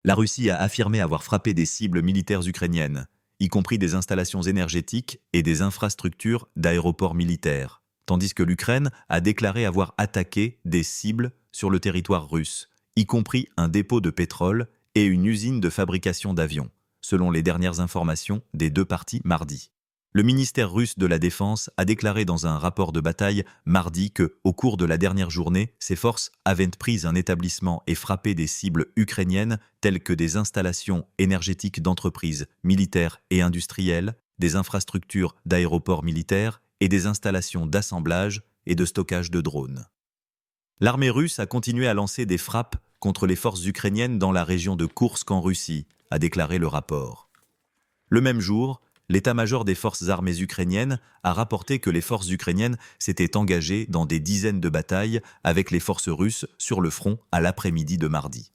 La Russie a affirmé avoir frappé des cibles militaires ukrainiennes, y compris des installations énergétiques et des infrastructures d'aéroports militaires, tandis que l'Ukraine a déclaré avoir attaqué des cibles sur le territoire russe, y compris un dépôt de pétrole et une usine de fabrication d'avions, selon les dernières informations des deux parties mardi. Le ministère russe de la Défense a déclaré dans un rapport de bataille mardi que, au cours de la dernière journée, ses forces avaient pris un établissement et frappé des cibles ukrainiennes telles que des installations énergétiques d'entreprises militaires et industrielles, des infrastructures d'aéroports militaires et des installations d'assemblage et de stockage de drones. L'armée russe a continué à lancer des frappes contre les forces ukrainiennes dans la région de Koursk en Russie, a déclaré le rapport. Le même jour, l'état-major des forces armées ukrainiennes a rapporté que les forces ukrainiennes s'étaient engagées dans des dizaines de batailles avec les forces russes sur le front à l'après-midi de mardi.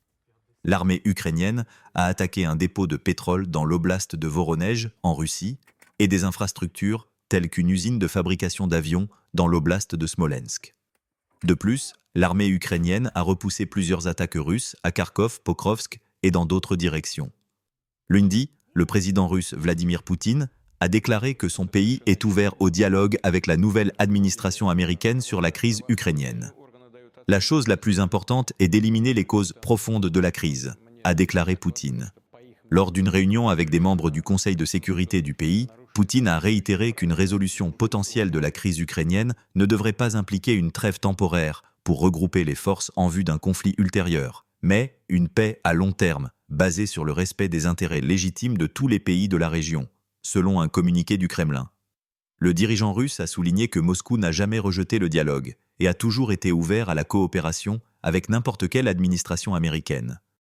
L'armée ukrainienne a attaqué un dépôt de pétrole dans l'oblast de Voronej, en Russie, et des infrastructures telles qu'une usine de fabrication d'avions dans l'oblast de Smolensk. De plus, l'armée ukrainienne a repoussé plusieurs attaques russes à Kharkov, Pokrovsk et dans d'autres directions. Lundi, le président russe Vladimir Poutine a déclaré que son pays est ouvert au dialogue avec la nouvelle administration américaine sur la crise ukrainienne. La chose la plus importante est d'éliminer les causes profondes de la crise, a déclaré Poutine. Lors d'une réunion avec des membres du Conseil de sécurité du pays, Poutine a réitéré qu'une résolution potentielle de la crise ukrainienne ne devrait pas impliquer une trêve temporaire pour regrouper les forces en vue d'un conflit ultérieur, mais une paix à long terme, basée sur le respect des intérêts légitimes de tous les pays de la région, selon un communiqué du Kremlin. Le dirigeant russe a souligné que Moscou n'a jamais rejeté le dialogue et a toujours été ouvert à la coopération avec n'importe quelle administration américaine,